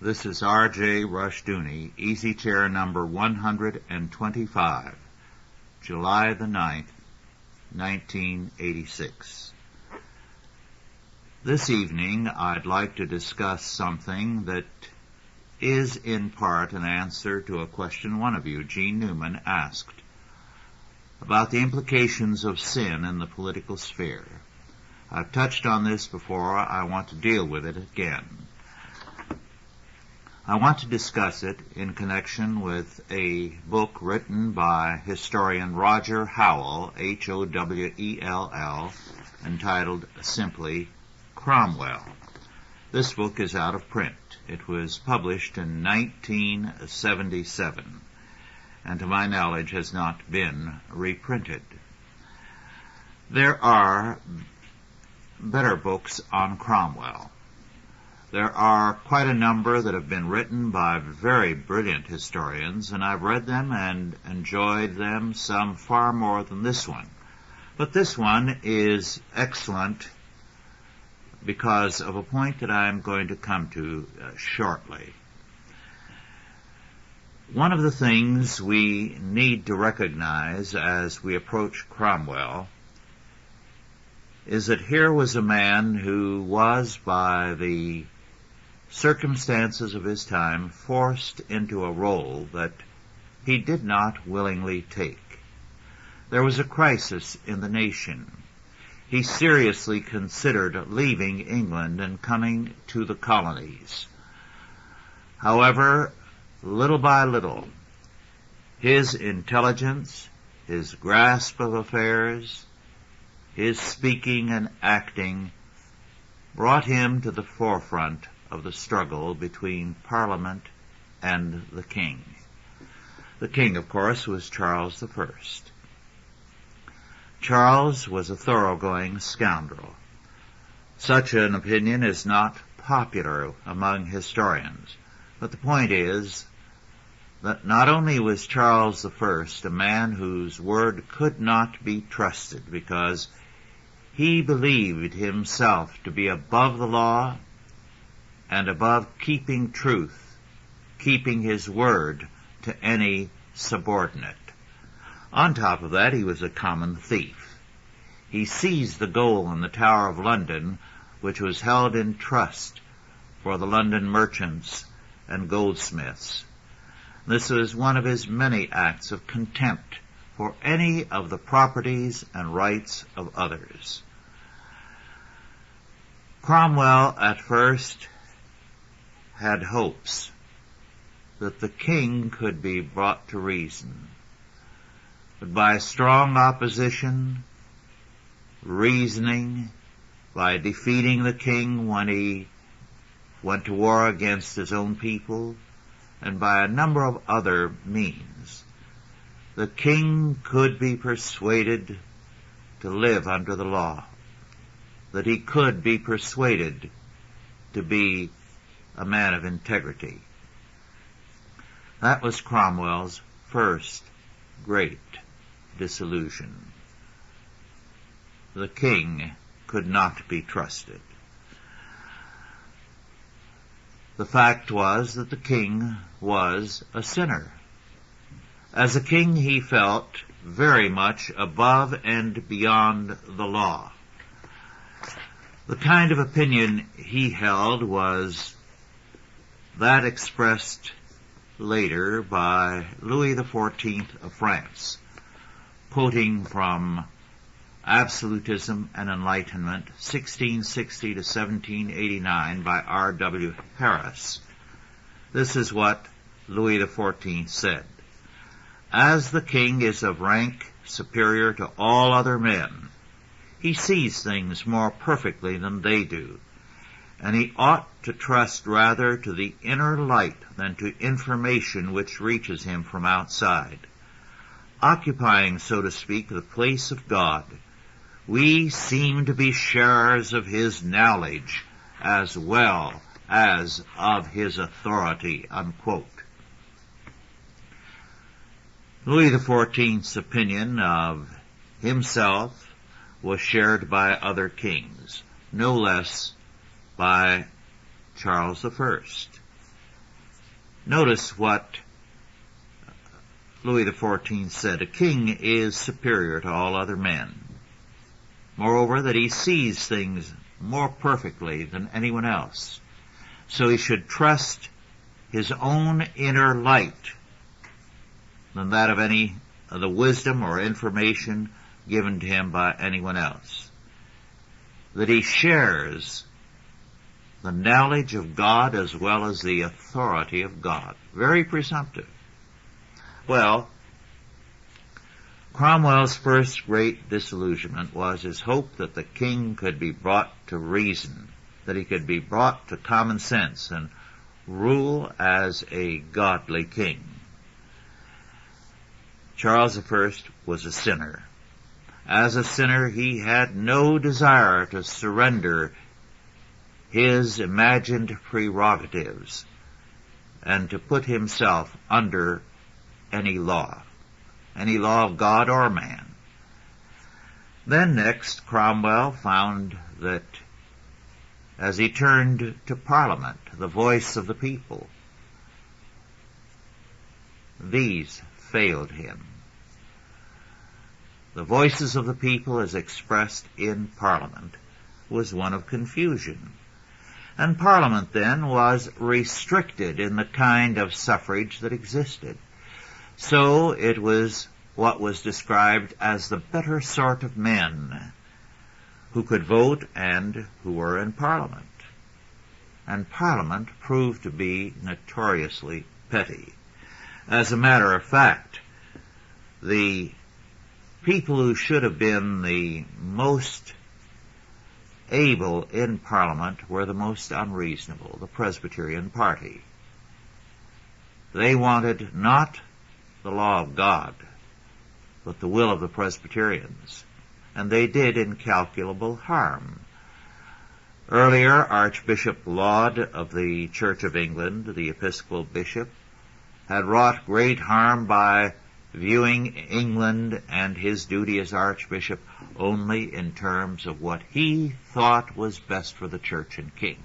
This is R.J. Rushdoony, Easy Chair number 125, July the 9th, 1986. This evening I'd like to discuss something that is in part an answer to a question one of you, Gene Newman, asked about the implications of sin in the political sphere. I've touched on this before. I want to deal with it again. I want to discuss it in connection with a book written by historian Roger Howell, Howell, entitled simply Cromwell. This book is out of print. It was published in 1977, and to my knowledge has not been reprinted. There are better books on Cromwell. There are quite a number that have been written by very brilliant historians, and I've read them and enjoyed them, some far more than this one. But this one is excellent because of a point that I'm going to come to shortly. One of the things we need to recognize as we approach Cromwell is that here was a man who was, by the circumstances of his time, forced into a role that he did not willingly take. There was a crisis in the nation. He seriously considered leaving England and coming to the colonies. However, little by little, his intelligence, his grasp of affairs, his speaking and acting brought him to the forefront of the struggle between Parliament and the King. The King, of course, was Charles I. Charles was a thoroughgoing scoundrel. Such an opinion is not popular among historians, but the point is that not only was Charles I a man whose word could not be trusted because he believed himself to be above the law and above keeping truth, keeping his word to any subordinate. On top of that, he was a common thief. He seized the gold in the Tower of London, which was held in trust for the London merchants and goldsmiths. This was one of his many acts of contempt for any of the properties and rights of others. Cromwell at first had hopes that the king could be brought to reason. But by strong opposition, reasoning, by defeating the king when he went to war against his own people, and by a number of other means, the king could be persuaded to live under the law, that he could be persuaded to be a man of integrity. That was Cromwell's first great disillusion. The king could not be trusted. The fact was that the king was a sinner. As a king, he felt very much above and beyond the law. The kind of opinion he held was that expressed later by Louis XIV of France, quoting from Absolutism and Enlightenment, 1660 to 1789 by R.W. Harris. This is what Louis XIV said. As the king is of rank superior to all other men, he sees things more perfectly than they do, and he ought to trust rather to the inner light than to information which reaches him from outside. Occupying, so to speak, the place of God, we seem to be sharers of his knowledge as well as of his authority, unquote. Louis XIV's opinion of himself was shared by other kings, no less by Charles I. Notice what Louis XIV said: a king is superior to all other men. Moreover, that he sees things more perfectly than anyone else. So he should trust his own inner light than that of any of the wisdom or information given to him by anyone else. That he shares the knowledge of God as well as the authority of God. Very presumptive. Well, Cromwell's first great disillusionment was his hope that the king could be brought to reason, that he could be brought to common sense and rule as a godly king. Charles I was a sinner. As a sinner, he had no desire to surrender his imagined prerogatives and to put himself under any law of God or man. Then next, Cromwell found that as he turned to Parliament, the voice of the people, these failed him. The voices of the people as expressed in Parliament was one of confusion. And Parliament then was restricted in the kind of suffrage that existed. So it was what was described as the better sort of men who could vote and who were in Parliament. And Parliament proved to be notoriously petty. As a matter of fact, the people who should have been the most able in Parliament were the most unreasonable, the Presbyterian party. They wanted not the law of God, but the will of the Presbyterians, and they did incalculable harm. Earlier, Archbishop Laud of the Church of England, the Episcopal bishop, had wrought great harm by viewing England and his duty as Archbishop only in terms of what he thought was best for the Church and King.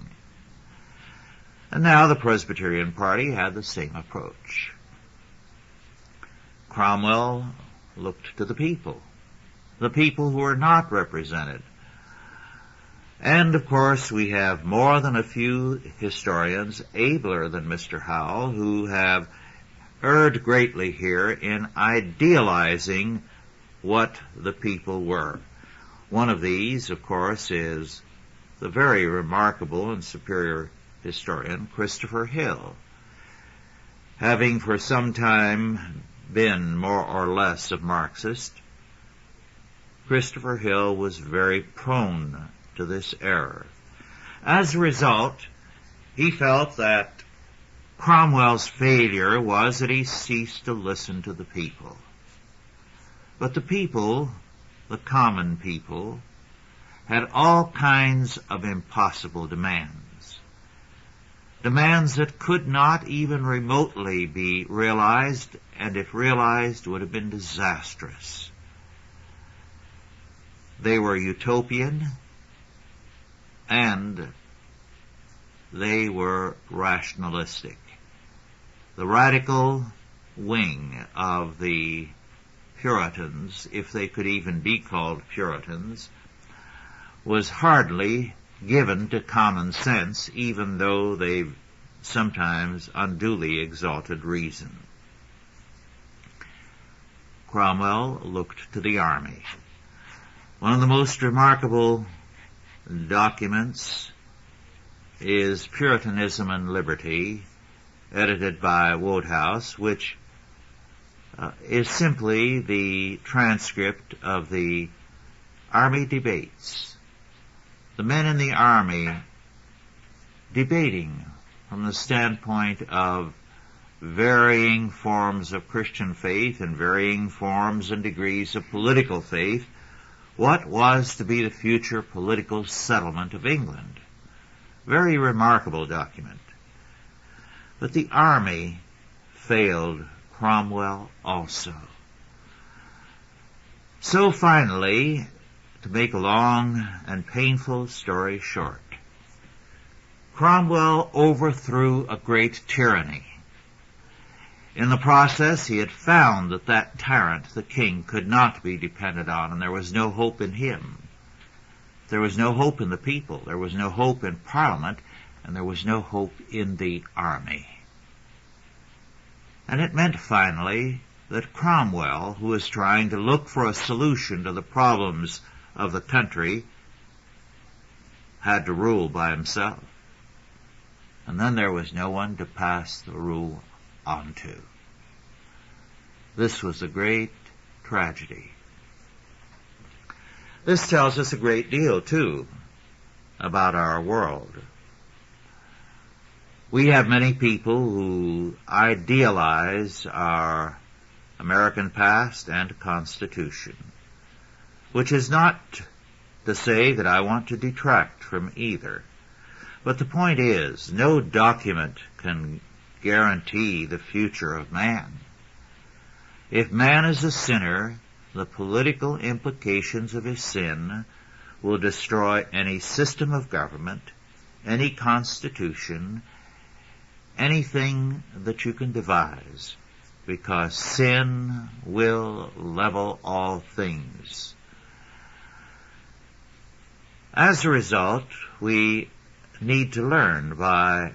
And now the Presbyterian party had the same approach. Cromwell looked to the people who were not represented. And, of course, we have more than a few historians, abler than Mr. Howell, who have erred greatly here in idealizing what the people were. One of these, of course, is the very remarkable and superior historian Christopher Hill. Having for some time been more or less a Marxist, Christopher Hill was very prone to this error. As a result, he felt that Cromwell's failure was that he ceased to listen to the people. But the people, the common people, had all kinds of impossible demands. Demands that could not even remotely be realized, and if realized would have been disastrous. They were utopian, and they were rationalistic. The radical wing of the Puritans, if they could even be called Puritans, was hardly given to common sense, even though they sometimes unduly exalted reason. Cromwell looked to the army. One of the most remarkable documents is Puritanism and Liberty, edited by Wodehouse, which is simply the transcript of the army debates. The men in the army debating from the standpoint of varying forms of Christian faith and varying forms and degrees of political faith, what was to be the future political settlement of England. Very remarkable document. But the army failed Cromwell also. So finally, to make a long and painful story short, Cromwell overthrew a great tyranny, In the process, he had found that that tyrant, the king, could not be depended on, and there was no hope in him. There was no hope in the people. There was no hope in Parliament, and there was no hope in the army. And it meant, finally, that Cromwell, who was trying to look for a solution to the problems of the country, had to rule by himself. And then there was no one to pass the rule on to. This was a great tragedy. This tells us a great deal, too, about our world. We have many people who idealize our American past and Constitution, which is not to say that I want to detract from either. But the point is, no document can guarantee the future of man. If man is a sinner, the political implications of his sin will destroy any system of government, any constitution, anything that you can devise, because sin will level all things. As a result, we need to learn by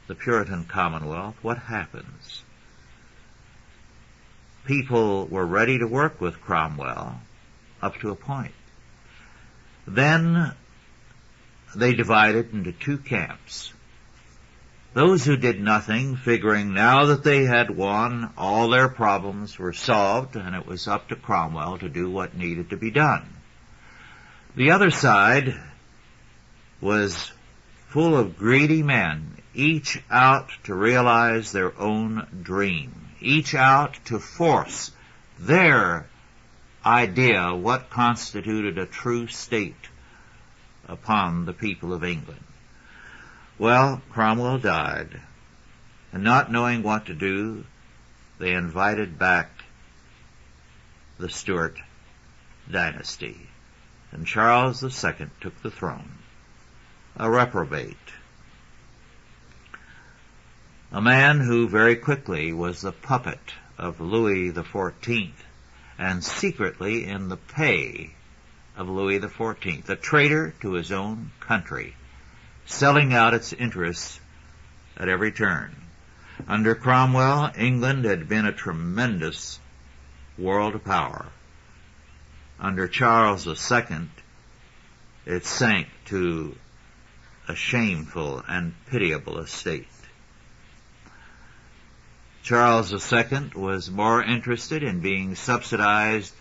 the Puritan Commonwealth what happens. People were ready to work with Cromwell up to a point. Then they divided into two camps. Those who did nothing, figuring now that they had won, all their problems were solved, and it was up to Cromwell to do what needed to be done. The other side was full of greedy men, each out to realize their own dream, each out to force their idea what constituted a true state upon the people of England. Well, Cromwell died, and not knowing what to do, they invited back the Stuart dynasty, and Charles II took the throne, a reprobate, a man who very quickly was the puppet of Louis XIV, and secretly in the pay of Louis XIV, a traitor to his own country, selling out its interests at every turn. Under Cromwell, England had been a tremendous world power. Under Charles II, it sank to a shameful and pitiable estate. Charles II was more interested in being subsidized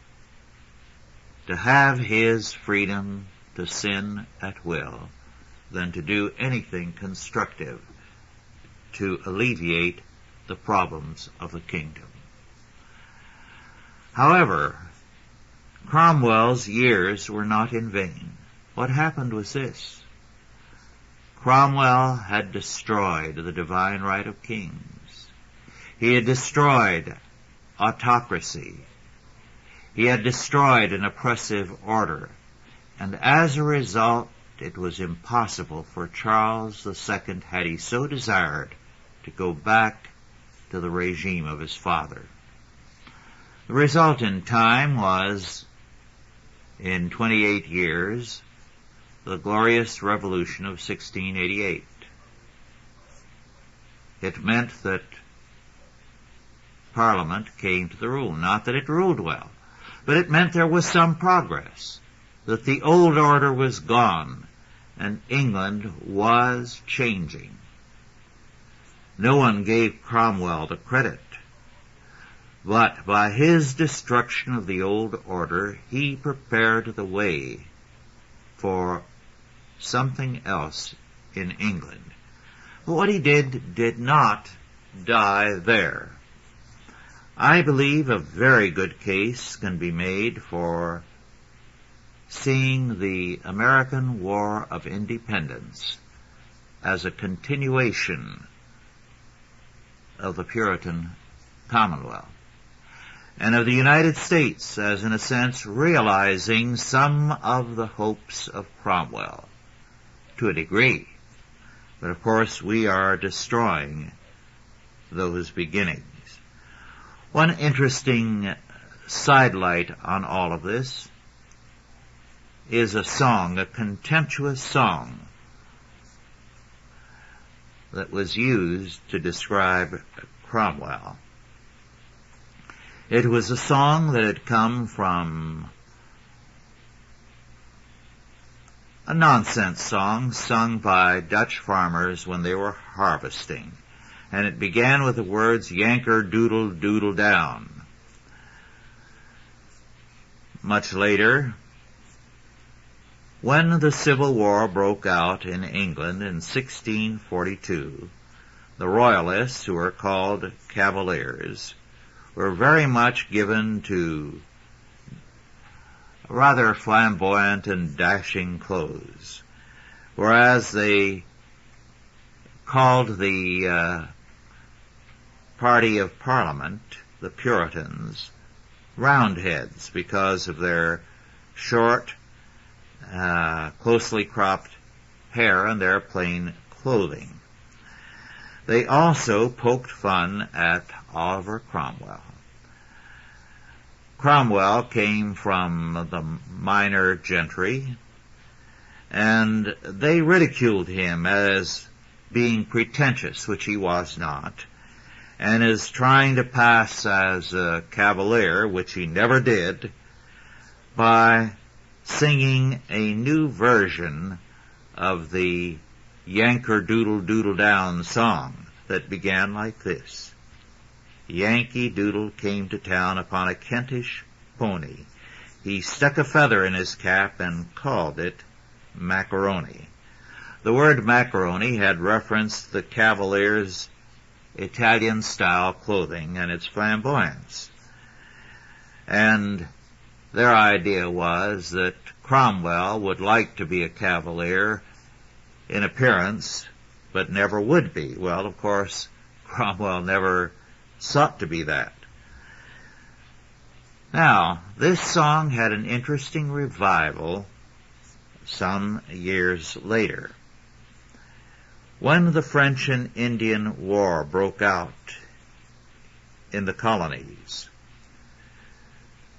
to have his freedom to sin at will than to do anything constructive to alleviate the problems of the kingdom. However, Cromwell's years were not in vain. What happened was this. Cromwell had destroyed the divine right of kings. He had destroyed autocracy. He had destroyed an oppressive order. And as a result, it was impossible for Charles II, had he so desired, to go back to the regime of his father. The result in time was, in 28 years, the glorious Revolution of 1688. It meant that Parliament came to the rule. Not that it ruled well, but it meant there was some progress, that the old order was gone, and England was changing. No one gave Cromwell the credit, but by his destruction of the old order, he prepared the way for something else in England. But what he did not die there. I believe a very good case can be made for seeing the American War of Independence as a continuation of the Puritan Commonwealth, and of the United States as, in a sense, realizing some of the hopes of Cromwell, to a degree. But of course we are destroying those beginnings. One interesting sidelight on all of this is a song, a contemptuous song that was used to describe Cromwell. It was a song that had come from a nonsense song sung by Dutch farmers when they were harvesting, and it began with the words, "Yanker doodle doodle down." Much later, when the Civil War broke out in England in 1642, the Royalists, who were called Cavaliers, were very much given to rather flamboyant and dashing clothes, whereas they called the party of Parliament, the Puritans, Roundheads because of their short, closely cropped hair and their plain clothing. They also poked fun at Oliver Cromwell. Cromwell came from the minor gentry, and they ridiculed him as being pretentious, which he was not, and as trying to pass as a cavalier, which he never did, by singing a new version of the Yanker Doodle Doodle Down song that began like this. Yankee Doodle came to town upon a Kentish pony. He stuck a feather in his cap and called it macaroni. The word macaroni had referenced the Cavaliers' Italian-style clothing and its flamboyance. And their idea was that Cromwell would like to be a Cavalier in appearance, but never would be. Well, of course, Cromwell never sought to be that. Now, this song had an interesting revival some years later. When the French and Indian War broke out in the colonies,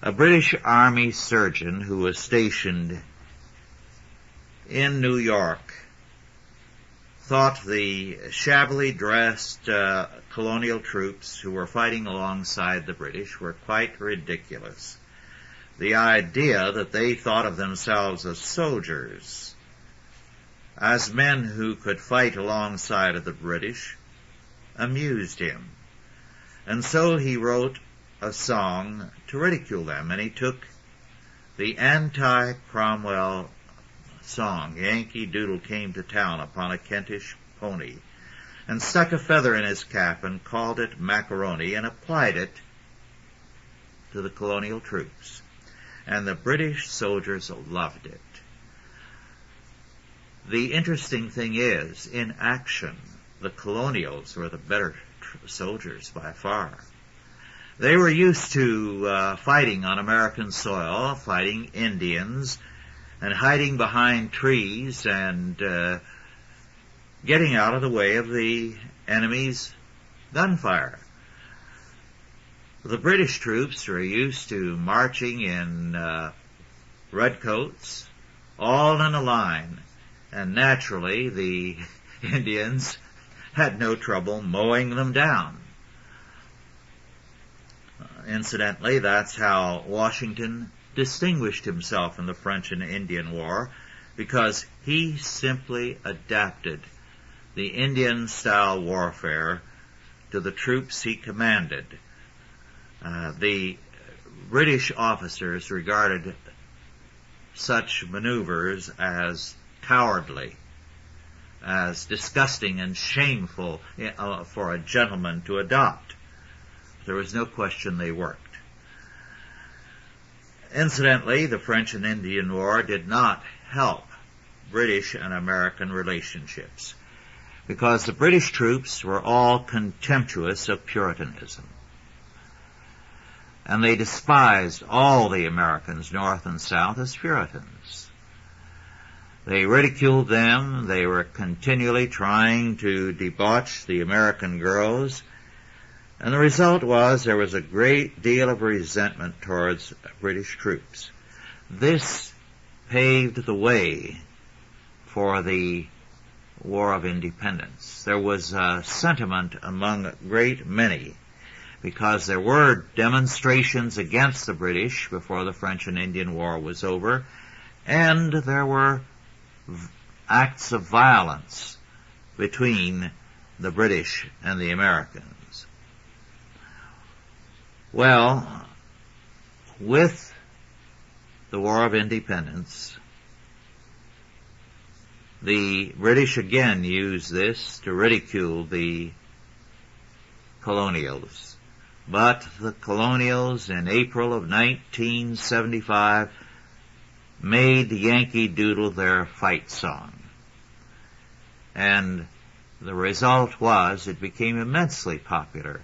a British Army surgeon who was stationed in New York thought the shabbily dressed colonial troops who were fighting alongside the British were quite ridiculous. The idea that they thought of themselves as soldiers, as men who could fight alongside of the British, amused him. And so he wrote a song to ridicule them, and he took the anti-Cromwell song, Yankee Doodle came to town upon a Kentish pony, and stuck a feather in his cap and called it macaroni and applied it to the colonial troops. And the British soldiers loved it. The interesting thing is, in action, the colonials were the better soldiers by far. They were used to fighting on American soil, fighting Indians, and hiding behind trees and getting out of the way of the enemy's gunfire. The British troops were used to marching in redcoats, all in a line, and naturally the Indians had no trouble mowing them down. Incidentally, that's how Washington distinguished himself in the French and Indian War, because he simply adapted the Indian-style warfare to the troops he commanded. The British officers regarded such maneuvers as cowardly, as disgusting and shameful for a gentleman to adopt. There was no question they worked. Incidentally, the French and Indian War did not help British and American relationships, because the British troops were all contemptuous of Puritanism. And they despised all the Americans, North and South, as Puritans. They ridiculed them. They were continually trying to debauch the American girls. And the result was there was a great deal of resentment towards British troops. This paved the way for the War of Independence. There was a sentiment among a great many, because there were demonstrations against the British before the French and Indian War was over, and there were acts of violence between the British and the Americans. Well, with the War of Independence, the British again used this to ridicule the colonials. But the colonials in April of 1975 made Yankee Doodle their fight song. And the result was it became immensely popular.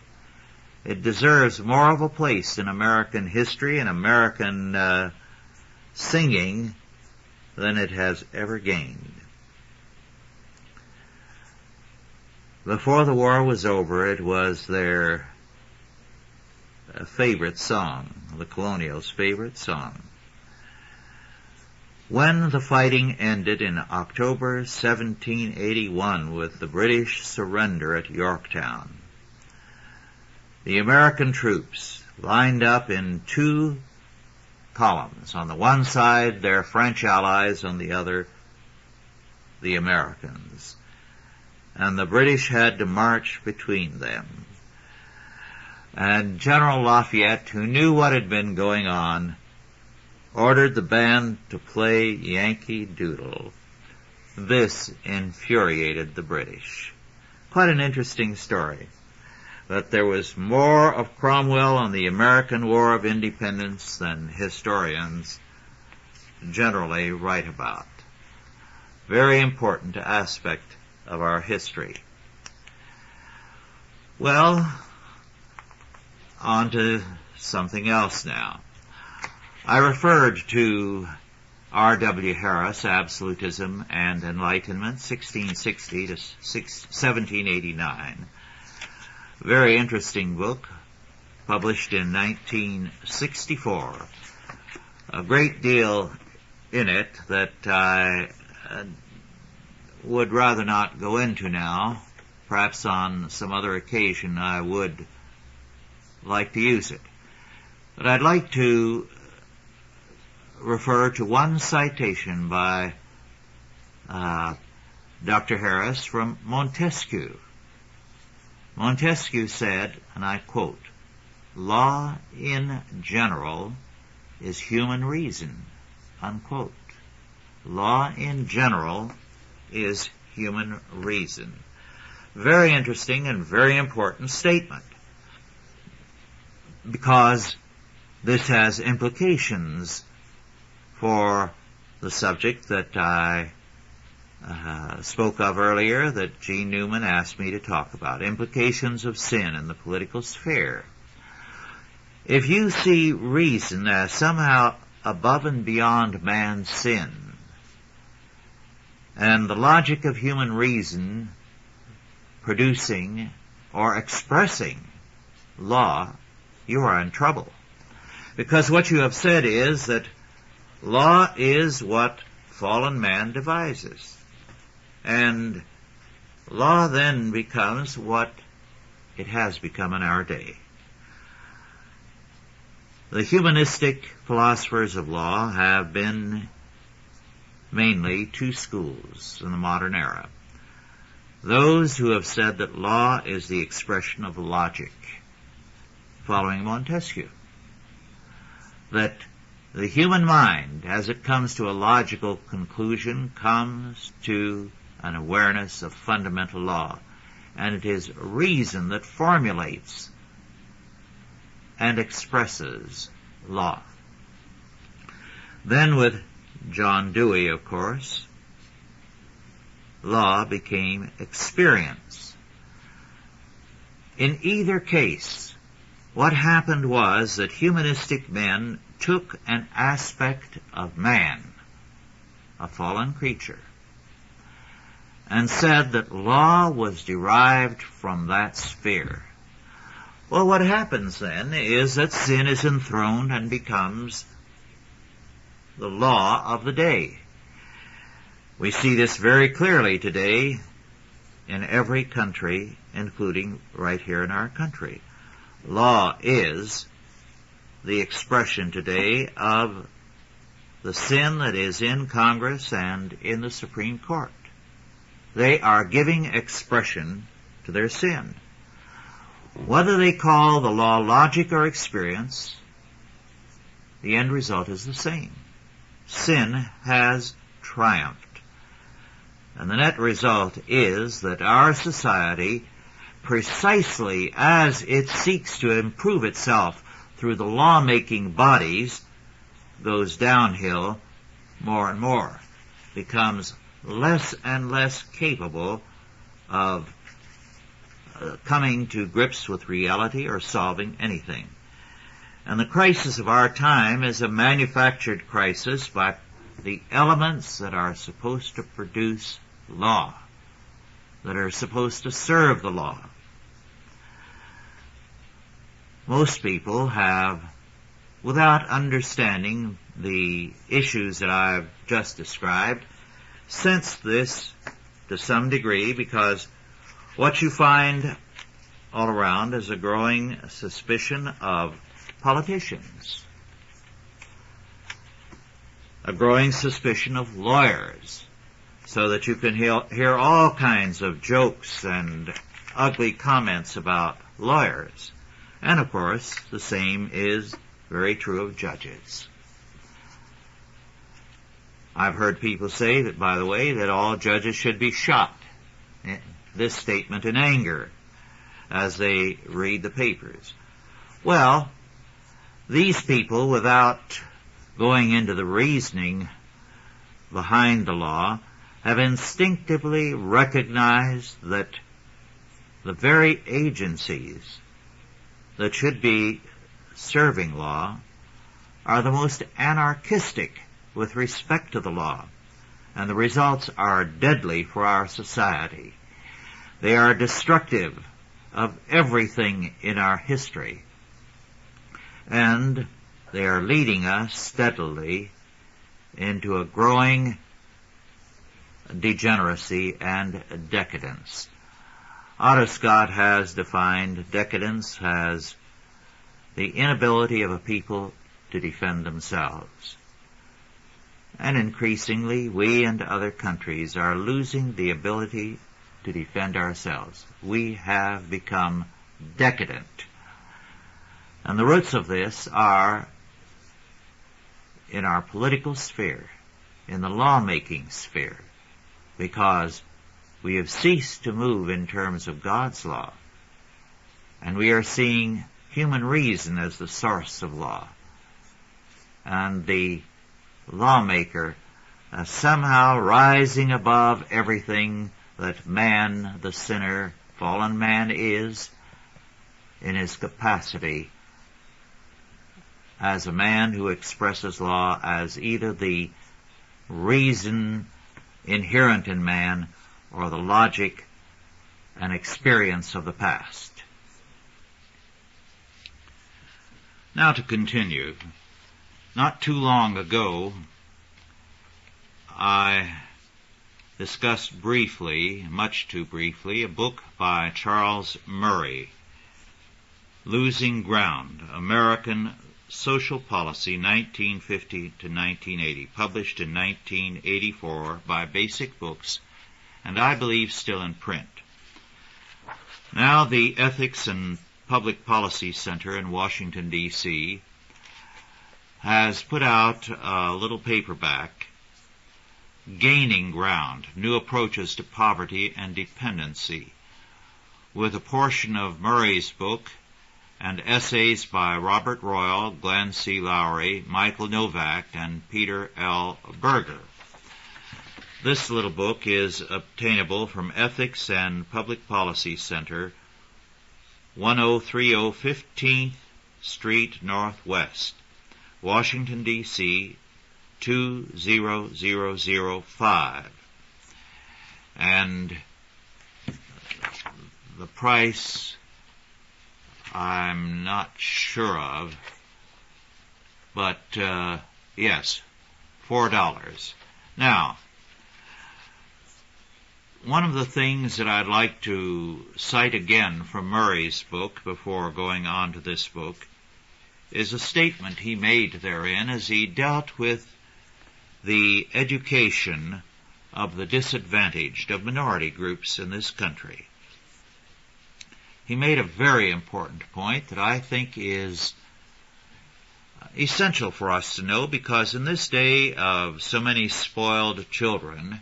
It deserves more of a place in American history and American singing than it has ever gained. Before the war was over, it was their favorite song, the colonials' favorite song. When the fighting ended in October 1781 with the British surrender at Yorktown, the American troops lined up in two columns. On the one side, their French allies, on the other, the Americans. And the British had to march between them. And General Lafayette, who knew what had been going on, ordered the band to play Yankee Doodle. This infuriated the British. Quite an interesting story. But there was more of Cromwell on the American War of Independence than historians generally write about. Very important aspect of our history. Well, on to something else now. I referred to R.W. Harris, Absolutism and Enlightenment, 1660 to 1789. Very interesting book, published in 1964. A great deal in it that I would rather not go into now. Perhaps on some other occasion I would like to use it. But I'd like to refer to one citation by Dr. Harris from Montesquieu. Montesquieu said, and I quote, "Law in general is human reason," unquote. Law in general is human reason. Very interesting and very important statement, because this has implications for the subject that I spoke of earlier, that Gene Newman asked me to talk about, implications of sin in the political sphere. If you see reason as somehow above and beyond man's sin, and the logic of human reason producing or expressing law, you are in trouble. Because what you have said is that law is what fallen man devises. And law then becomes what it has become in our day. The humanistic philosophers of law have been mainly two schools in the modern era. Those who have said that law is the expression of logic, following Montesquieu. That the human mind, as it comes to a logical conclusion, comes to an awareness of fundamental law. And it is reason that formulates and expresses law. Then with John Dewey, of course, law became experience. In either case, what happened was that humanistic men took an aspect of man, a fallen creature, and said that law was derived from that sphere. Well, what happens then is that sin is enthroned and becomes the law of the day. We see this very clearly today in every country, including right here in our country. Law is the expression today of the sin that is in Congress and in the Supreme Court. They are giving expression to their sin. Whether they call the law logic or experience, the end result is the same. Sin has triumphed. And the net result is that our society, precisely as it seeks to improve itself through the law-making bodies, goes downhill more and more, becomes less and less capable of coming to grips with reality or solving anything. And the crisis of our time is a manufactured crisis by the elements that are supposed to produce law, that are supposed to serve the law. Most people have, without understanding the issues that I've just described, sensed this to some degree, because what you find all around is a growing suspicion of politicians, a growing suspicion of lawyers, so that you can hear all kinds of jokes and ugly comments about lawyers. And of course, the same is very true of judges. I've heard people say that, by the way, that all judges should be shot. This statement in anger as they read the papers. Well, these people, without going into the reasoning behind the law, have instinctively recognized that the very agencies that should be serving law are the most anarchistic with respect to the law, and the results are deadly for our society. They are destructive of everything in our history, and they are leading us steadily into a growing degeneracy and decadence. Otto Scott has defined decadence as the inability of a people to defend themselves. And increasingly, we and other countries are losing the ability to defend ourselves. We have become decadent. And the roots of this are in our political sphere, in the lawmaking sphere, because we have ceased to move in terms of God's law, and we are seeing human reason as the source of law, and the lawmaker somehow rising above everything that man, the sinner, fallen man, is in his capacity as a man who expresses law as either the reason inherent in man or the logic and experience of the past. Now to continue, not too long ago I discussed briefly, much too briefly, a book by Charles Murray, Losing Ground, American Social Policy, 1950 to 1980, published in 1984 by Basic Books, and I believe still in print. Now the Ethics and Public Policy Center in Washington, D.C. has put out a little paperback, Gaining Ground, New Approaches to Poverty and Dependency, with a portion of Murray's book and essays by Robert Royal, Glenn C. Lowry, Michael Novak, and Peter L. Berger. This little book is obtainable from Ethics and Public Policy Center, 1030 15th Street Northwest, Washington, D.C., 20005. And the price I'm not sure of, but yes, $4. Now, one of the things that I'd like to cite again from Murray's book before going on to this book is a statement he made therein as he dealt with the education of the disadvantaged, of minority groups in this country. He made a very important point that I think is essential for us to know, because in this day of so many spoiled children,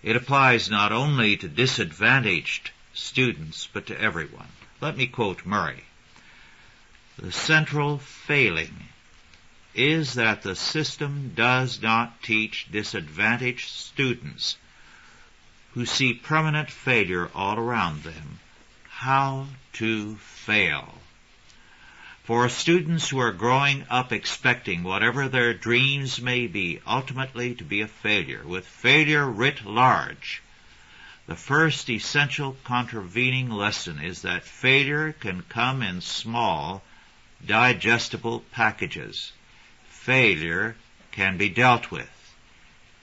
it applies not only to disadvantaged students, but to everyone. Let me quote Murray. The central failing is that the system does not teach disadvantaged students who see permanent failure all around them how to fail. For students who are growing up expecting whatever their dreams may be ultimately to be a failure, with failure writ large, the first essential contravening lesson is that failure can come in small, digestible packages. Failure can be dealt with.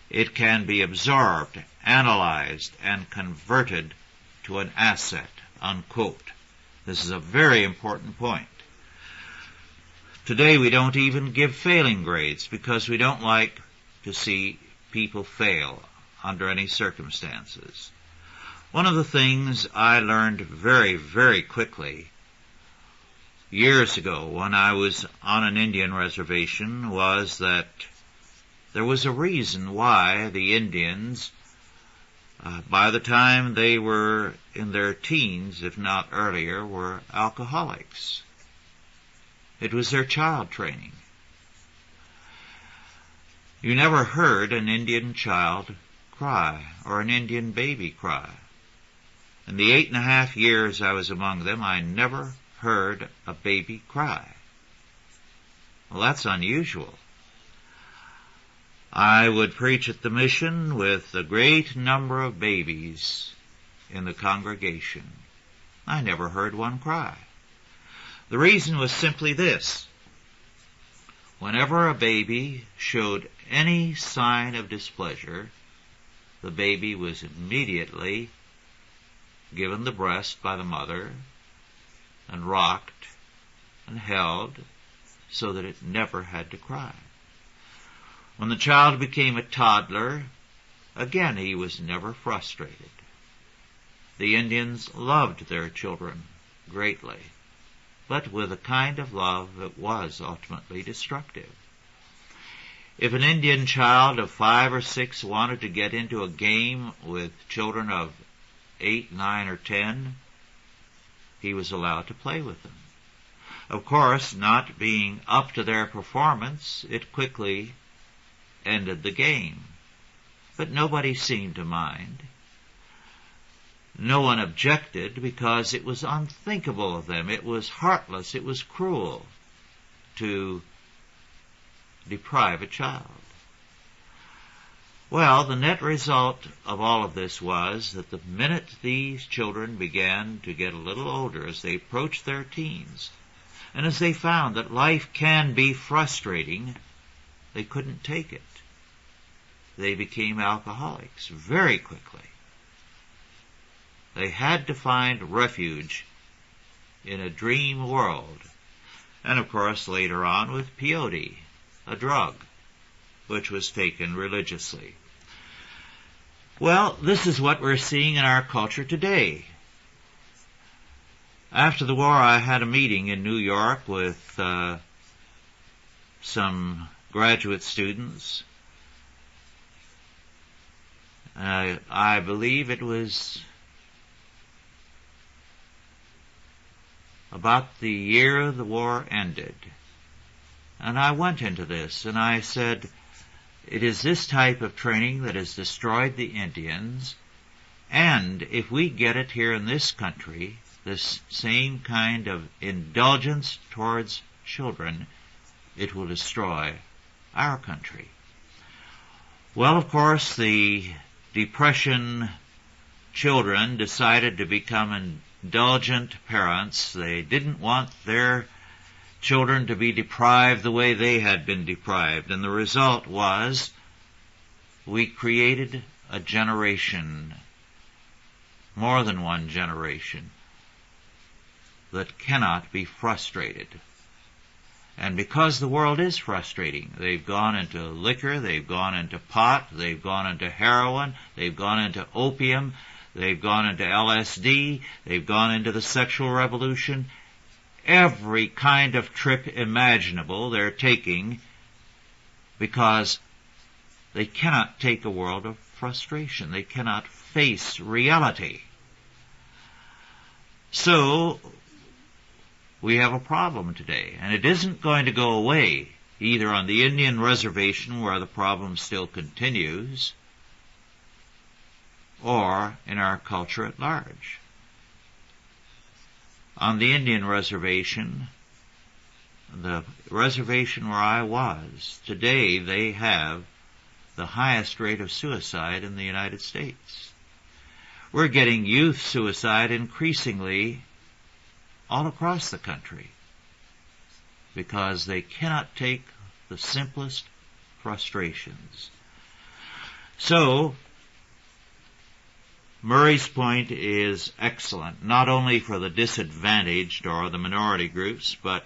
It can be absorbed, analyzed, and converted to an asset, unquote. This is a very important point. Today we don't even give failing grades because we don't like to see people fail under any circumstances. One of the things I learned very, very quickly years ago when I was on an Indian reservation was that there was a reason why the Indians, by the time they were in their teens, if not earlier, were alcoholics. It was their child training. You never heard an Indian child cry or an Indian baby cry. In the 8.5 years I was among them, I never heard a baby cry. Well, that's unusual. I would preach at the mission with a great number of babies in the congregation. I never heard one cry. The reason was simply this. Whenever a baby showed any sign of displeasure, the baby was immediately given the breast by the mother and rocked and held so that it never had to cry. When the child became a toddler, again he was never frustrated. The Indians loved their children greatly, but with a kind of love that was ultimately destructive. If an Indian child of 5 or 6 wanted to get into a game with children of 8, 9, or 10, he was allowed to play with them. Of course, not being up to their performance, it quickly ended the game. But nobody seemed to mind. No one objected because it was unthinkable of them. It was heartless. It was cruel to deprive a child. Well, the net result of all of this was that the minute these children began to get a little older, as they approached their teens, and as they found that life can be frustrating, they couldn't take it. They became alcoholics very quickly. They had to find refuge in a dream world, and of course later on with peyote, a drug, which was taken religiously. Well, this is what we're seeing in our culture today. After the war, I had a meeting in New York with some graduate students. I believe it was about the year the war ended. And I went into this and I said, it is this type of training that has destroyed the Indians, and if we get it here in this country, this same kind of indulgence towards children, it will destroy our country. Well, of course, the Depression children decided to become indulgent parents. They didn't want their children to be deprived the way they had been deprived. And the result was we created a generation, more than one generation, that cannot be frustrated. And because the world is frustrating, they've gone into liquor, they've gone into pot, they've gone into heroin, they've gone into opium, they've gone into LSD, they've gone into the sexual revolution. Every kind of trip imaginable they're taking because they cannot take a world of frustration. They cannot face reality. So we have a problem today, and it isn't going to go away either on the Indian reservation, where the problem still continues, or in our culture at large. On the Indian reservation, the reservation where I was, today they have the highest rate of suicide in the United States. We're getting youth suicide increasingly all across the country because they cannot take the simplest frustrations. So, Murray's point is excellent, not only for the disadvantaged or the minority groups, but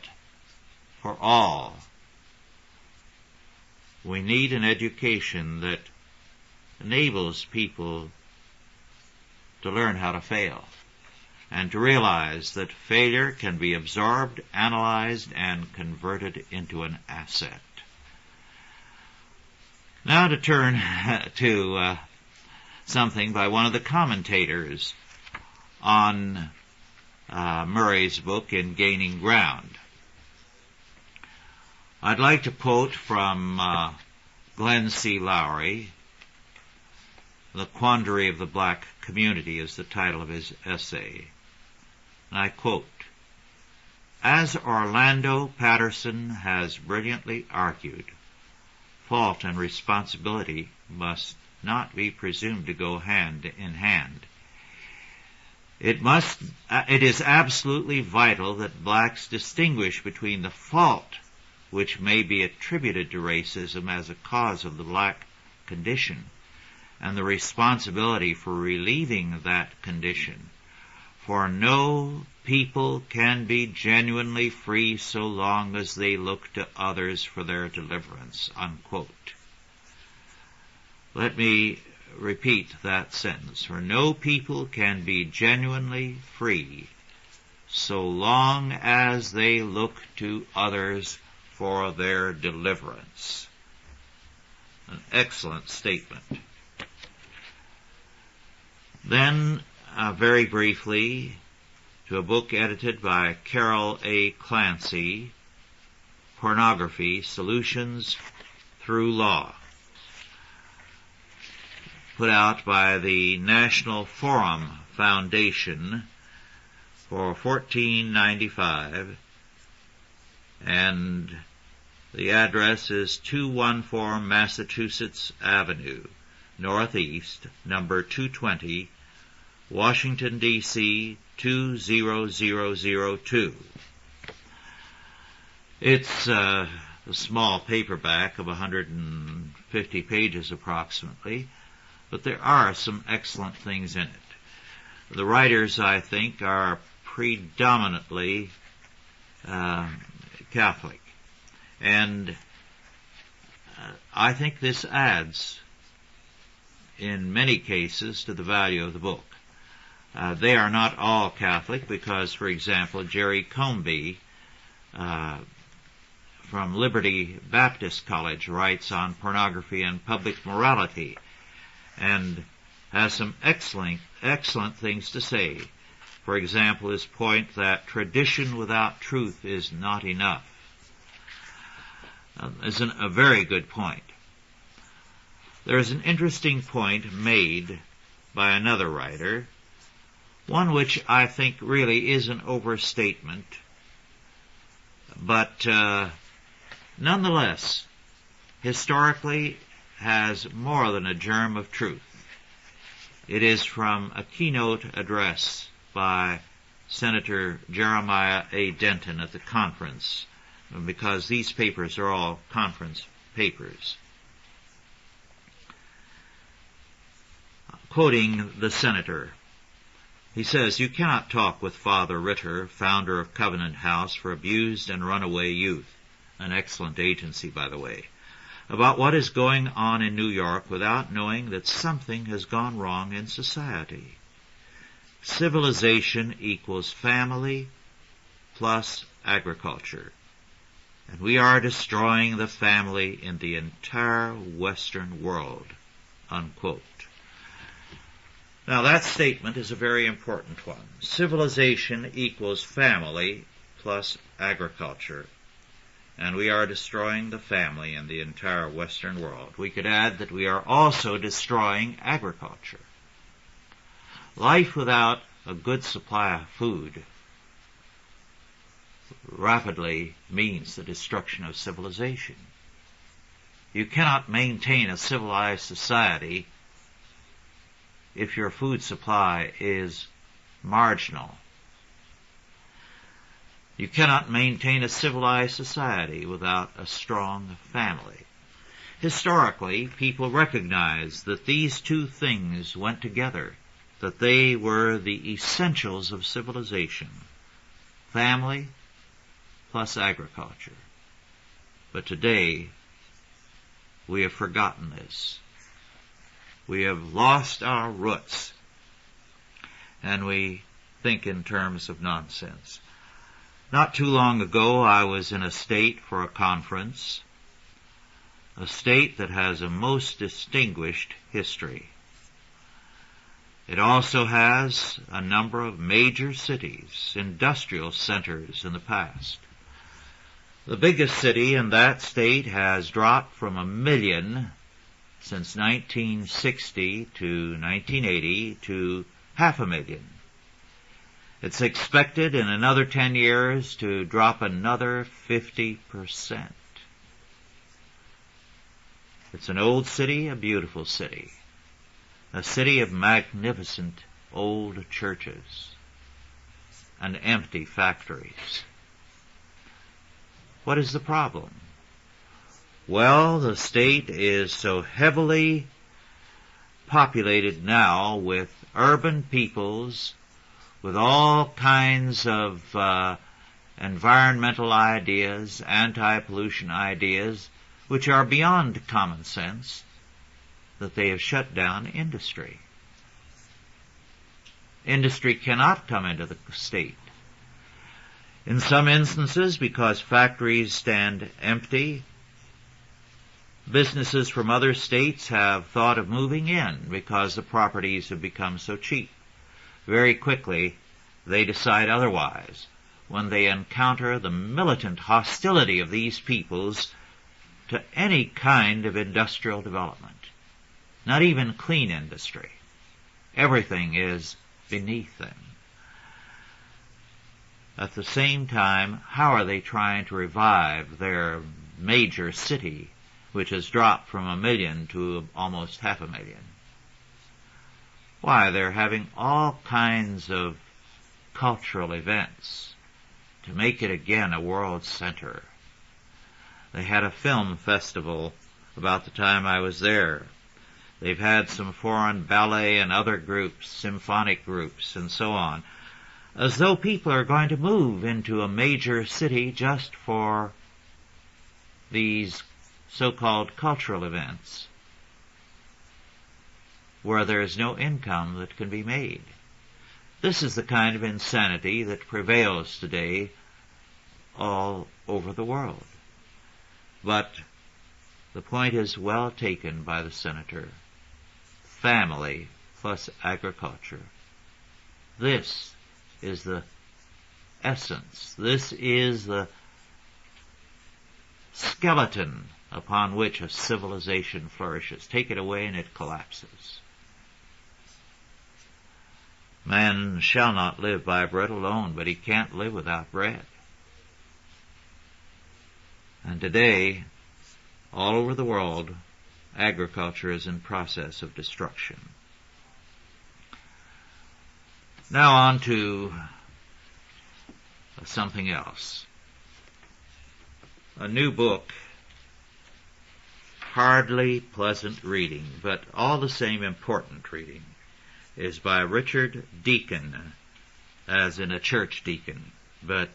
for all. We need an education that enables people to learn how to fail and to realize that failure can be absorbed, analyzed, and converted into an asset. Now to turn to something by one of the commentators on Murray's book, In Gaining Ground. I'd like to quote from Glenn C. Lowry. The Quandary of the Black Community is the title of his essay. And I quote, "As Orlando Patterson has brilliantly argued, fault and responsibility must not be presumed to go hand in hand. It is absolutely vital that blacks distinguish between the fault which may be attributed to racism as a cause of the black condition and the responsibility for relieving that condition. For no people can be genuinely free so long as they look to others for their deliverance." Unquote. Let me repeat that sentence. For no people can be genuinely free so long as they look to others for their deliverance. An excellent statement. Then, very briefly, to a book edited by Carol A. Clancy, Pornography, Solutions Through Law, put out by the National Forum Foundation for $14.95, and the address is 214 Massachusetts Avenue, Northeast, number 220, Washington, D.C., 20002. It's a small paperback of 150 pages approximately, but there are some excellent things in it. The writers, I think, are predominantly Catholic, and I think this adds, in many cases, to the value of the book. They are not all Catholic because, for example, Jerry Comby from Liberty Baptist College writes on pornography and public morality and has some excellent things to say. For example, his point that tradition without truth is not enough is a very good point. There is an interesting point made by another writer, one which I think really is an overstatement, but nonetheless, historically has more than a germ of truth. It is from a keynote address by Senator Jeremiah A. Denton at the conference, because these papers are all conference papers. Quoting the senator, he says, "You cannot talk with Father Ritter, founder of Covenant House for Abused and Runaway Youth," an excellent agency, by the way, "about what is going on in New York without knowing that something has gone wrong in society. Civilization equals family plus agriculture, and we are destroying the family in the entire Western world," unquote. Now that statement is a very important one. Civilization equals family plus agriculture, and we are destroying the family in the entire Western world. We could add that we are also destroying agriculture. Life without a good supply of food rapidly means the destruction of civilization. You cannot maintain a civilized society if your food supply is marginal. You cannot maintain a civilized society without a strong family. Historically, people recognized that these two things went together, that they were the essentials of civilization, family plus agriculture. But today, we have forgotten this. We have lost our roots, and we think in terms of nonsense. Not too long ago, I was in a state for a conference, a state that has a most distinguished history. It also has a number of major cities, industrial centers in the past. The biggest city in that state has dropped from 1 million since 1960 to 1980 to 500,000. It's expected in another 10 years to drop another 50%. It's an old city, a beautiful city, a city of magnificent old churches and empty factories. What is the problem? Well, the state is so heavily populated now with urban peoples, with all kinds of environmental ideas, anti-pollution ideas, which are beyond common sense, that they have shut down industry. Industry cannot come into the state. In some instances, because factories stand empty, businesses from other states have thought of moving in because the properties have become so cheap. Very quickly, they decide otherwise when they encounter the militant hostility of these peoples to any kind of industrial development. Not even clean industry. Everything is beneath them. At the same time, how are they trying to revive their major city, which has dropped from 1 million to almost 500,000? Why, they're having all kinds of cultural events to make it again a world center. They had a film festival about the time I was there. They've had some foreign ballet and other groups, symphonic groups, and so on, as though people are going to move into a major city just for these so-called cultural events, where there is no income that can be made. This is the kind of insanity that prevails today all over the world. But the point is well taken by the senator. Family plus agriculture. This is the essence. This is the skeleton upon which a civilization flourishes. Take it away and it collapses. Man shall not live by bread alone, but he can't live without bread. And today, all over the world, agriculture is in process of destruction. Now on to something else. A new book, hardly pleasant reading, but all the same important reading, is by Richard Deacon, as in a church deacon, but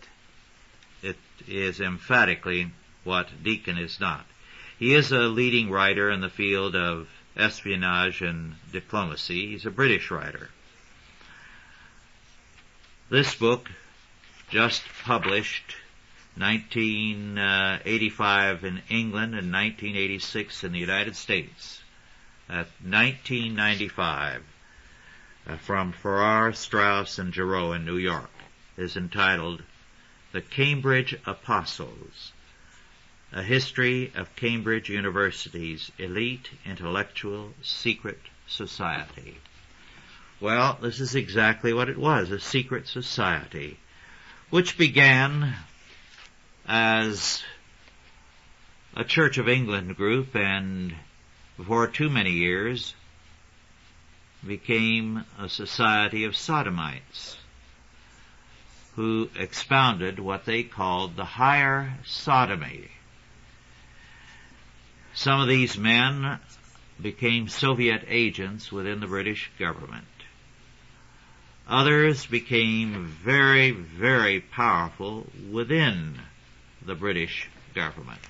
it is emphatically what Deacon is not. He is a leading writer in the field of espionage and diplomacy. He's a British writer. This book, just published 1985 in England and 1986 in the United States, at 1995, from Farrar, Straus, and Giroux in New York, is entitled The Cambridge Apostles, A History of Cambridge University's Elite Intellectual Secret Society. Well, this is exactly what it was, a secret society, which began as a Church of England group and before too many years became a society of sodomites who expounded what they called the higher sodomy. Some of these men became Soviet agents within the British government. Others became very, very powerful within the British government.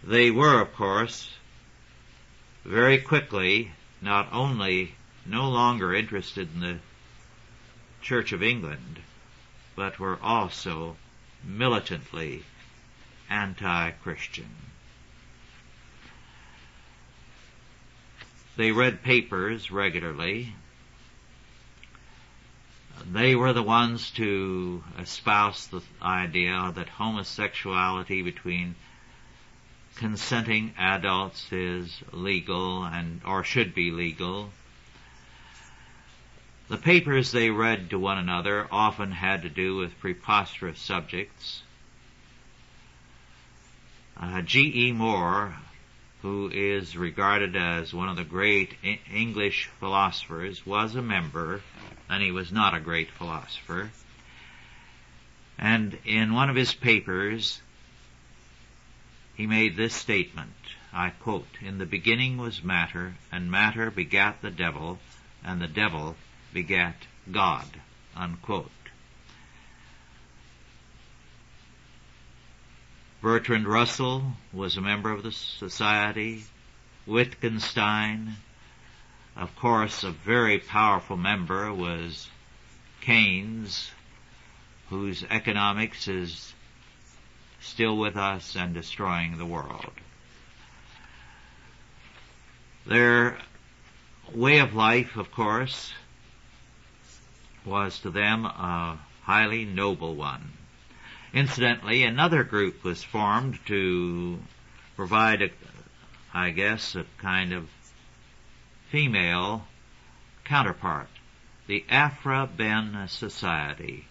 They were, of course, very quickly not only no longer interested in the Church of England, but were also militantly anti-Christian. They read papers regularly. They were the ones to espouse the idea that homosexuality between consenting adults is legal and or should be legal. The papers they read to one another often had to do with preposterous subjects. G.E. Moore, who is regarded as one of the great English philosophers, was a member, and he was not a great philosopher. And in one of his papers, he made this statement, I quote, "In the beginning was matter, and matter begat the devil, and the devil begat God," unquote. Bertrand Russell was a member of the society. Wittgenstein, of course, a very powerful member, was Keynes, whose economics is still with us and destroying the world. Their way of life, of course, was to them a highly noble one. Incidentally, another group was formed to provide, a kind of female counterpart, the Aphra Ben Society,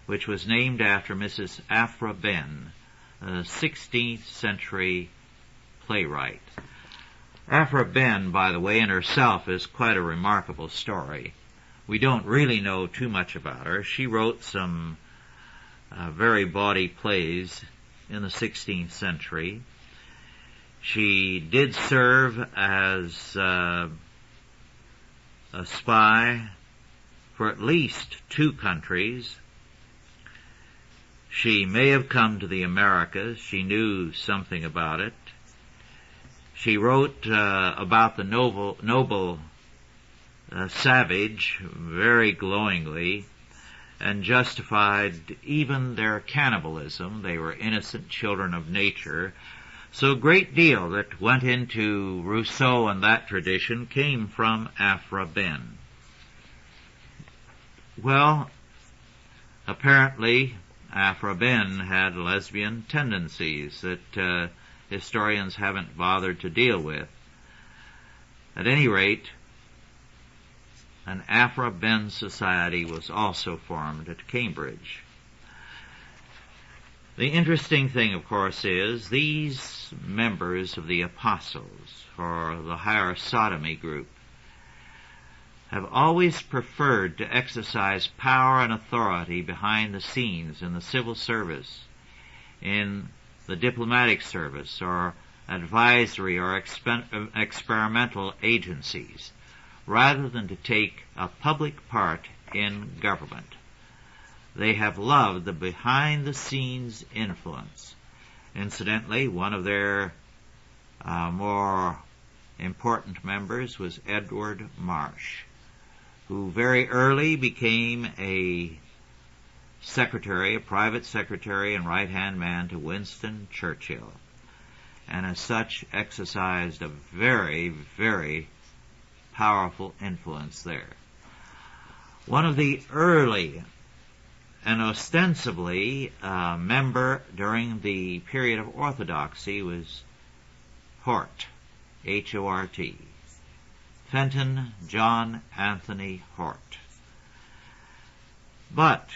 which was named after Mrs. Aphra Ben, a 16th century playwright. Aphra Ben, by the way, in herself is quite a remarkable story. We don't really know too much about her. She wrote some very bawdy plays in the 16th century. She did serve as a spy for at least 2 countries. She may have come to the Americas. She knew something about it. She wrote about the noble savage very glowingly, and justified even their cannibalism. They were innocent children of nature. So a great deal that went into Rousseau and that tradition came from Aphra Ben. Well, apparently Aphra Ben had lesbian tendencies that historians haven't bothered to deal with. At any rate, an Aphra Ben Society was also formed at Cambridge. The interesting thing, of course, is these members of the Apostles, or the higher sodomy group, have always preferred to exercise power and authority behind the scenes in the civil service, in the diplomatic service, or advisory or experimental agencies, rather than to take a public part in government. They have loved the behind-the-scenes influence. Incidentally, one of their more important members was Edward Marsh, who very early became a private secretary and right-hand man to Winston Churchill, and as such exercised a very, very powerful influence there. One of the early and ostensibly member during the period of orthodoxy was Hort, H-O-R-T, Fenton John Anthony Hort. But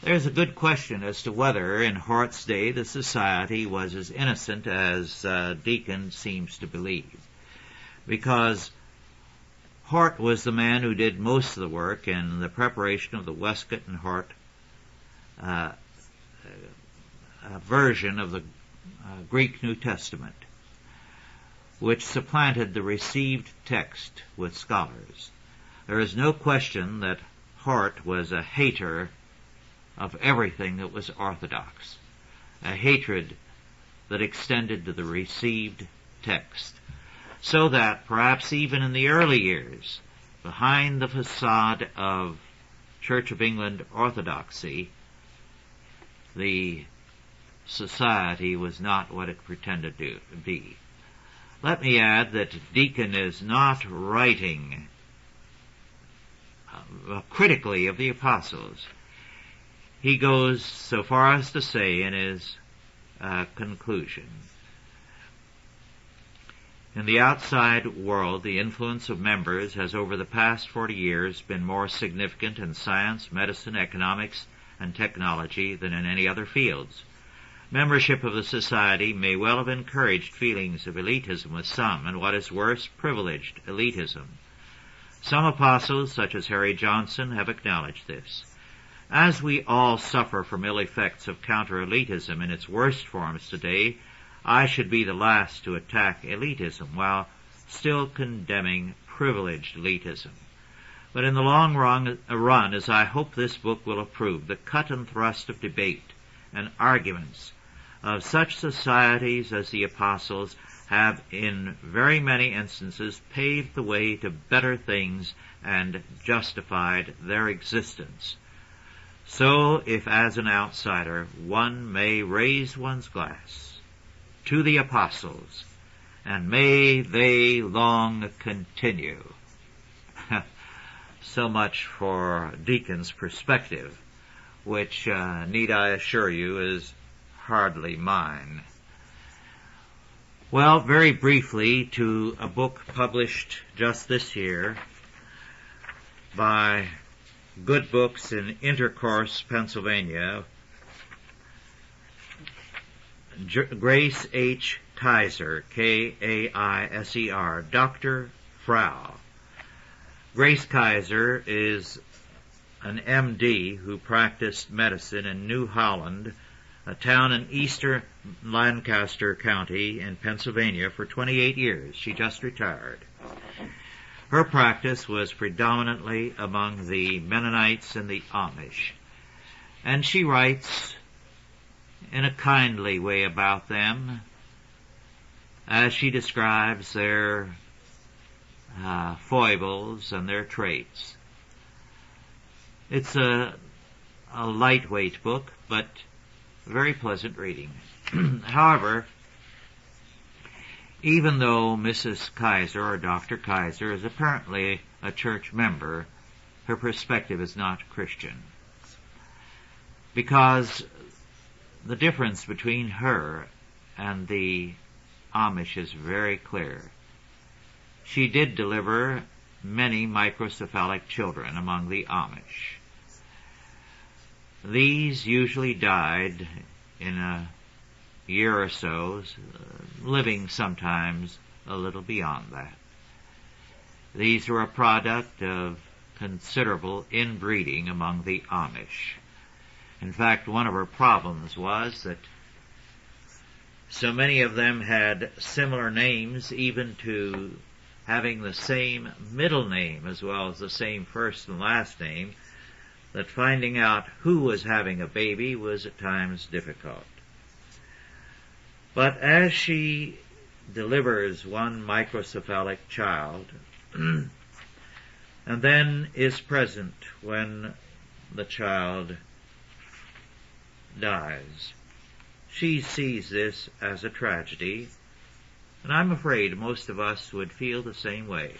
there's a good question as to whether in Hort's day the society was as innocent as Deacon seems to believe, because Hort was the man who did most of the work in the preparation of the Westcott and Hort version of the Greek New Testament, which supplanted the received text with scholars. There is no question that Hort was a hater of everything that was orthodox, a hatred that extended to the received text, so that perhaps even in the early years, behind the facade of Church of England orthodoxy, the society was not what it pretended to be. Let me add that Deacon is not writing critically of the apostles. He goes so far as to say in his conclusion, in the outside world, the influence of members has over the past 40 years been more significant in science, medicine, economics, and technology than in any other fields. Membership of the society may well have encouraged feelings of elitism with some, and what is worse, privileged elitism. Some apostles, such as Harry Johnson, have acknowledged this. As we all suffer from ill effects of counter-elitism in its worst forms today, I should be the last to attack elitism while still condemning privileged elitism. But in the long run, as I hope this book will prove, the cut and thrust of debate and arguments of such societies as the apostles have in very many instances paved the way to better things and justified their existence. So, if as an outsider one may raise one's glass to the apostles, and may they long continue. So much for Deacon's perspective, which, need I assure you, is hardly mine. Well, very briefly, to a book published just this year by Good Books in Intercourse, Pennsylvania, Grace H. Kaiser, K-A-I-S-E-R, Dr. Frau. Grace Kaiser is an M.D. who practiced medicine in New Holland, a town in eastern Lancaster County in Pennsylvania, for 28 years. She just retired. Her practice was predominantly among the Mennonites and the Amish, and she writes in a kindly way about them as she describes their foibles and their traits. It's a lightweight book, but very pleasant reading. However, even though Mrs. Kaiser, or Dr. Kaiser, is apparently a church member, her perspective is not Christian, because the difference between her and the Amish is very clear. She did deliver many microcephalic children among the Amish. These usually died in a year or so, living sometimes a little beyond that. These were a product of considerable inbreeding among the Amish. In fact, one of her problems was that so many of them had similar names, even to having the same middle name as well as the same first and last name, that finding out who was having a baby was at times difficult. But as she delivers one microcephalic child, and then is present when the child dies, she sees this as a tragedy, and I'm afraid most of us would feel the same way.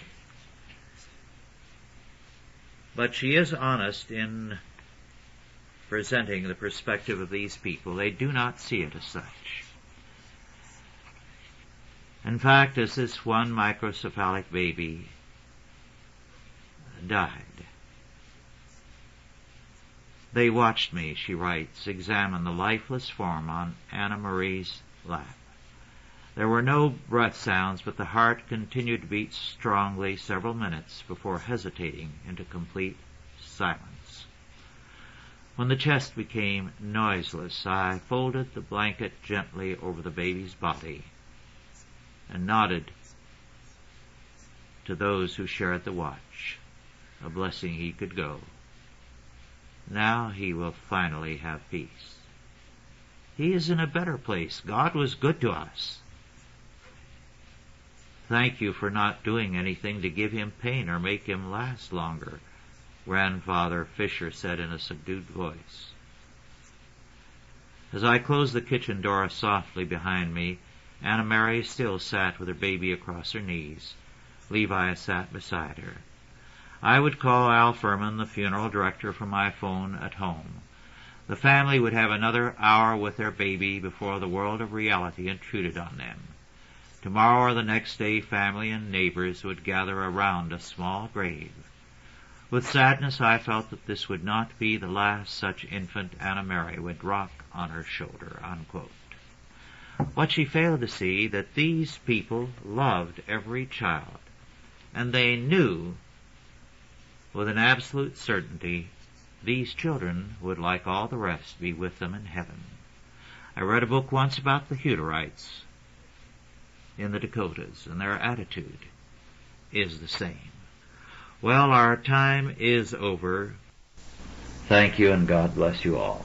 But she is honest in presenting the perspective of these people. They do not see it as such. In fact, as this one microcephalic baby died, they watched me, she writes, examine the lifeless form on Anna Marie's lap. There were no breath sounds, but the heart continued to beat strongly several minutes before hesitating into complete silence. When the chest became noiseless, I folded the blanket gently over the baby's body and nodded to those who shared the watch, a blessing he could go. Now he will finally have peace. He is in a better place. God was good to us. Thank you for not doing anything to give him pain or make him last longer, Grandfather Fisher said in a subdued voice. As I closed the kitchen door softly behind me, Anna Mary still sat with her baby across her knees. Levi sat beside her. I would call Al Furman, the funeral director, from my phone at home. The family would have another hour with their baby before the world of reality intruded on them. Tomorrow or the next day, family and neighbors would gather around a small grave. With sadness, I felt that this would not be the last such infant Anna Mary would rock on her shoulder, unquote. What she failed to see, that these people loved every child, and they knew with an absolute certainty these children would, like all the rest, be with them in heaven. I read a book once about the Hutterites in the Dakotas, and their attitude is the same. Well, our time is over. Thank you, and God bless you all.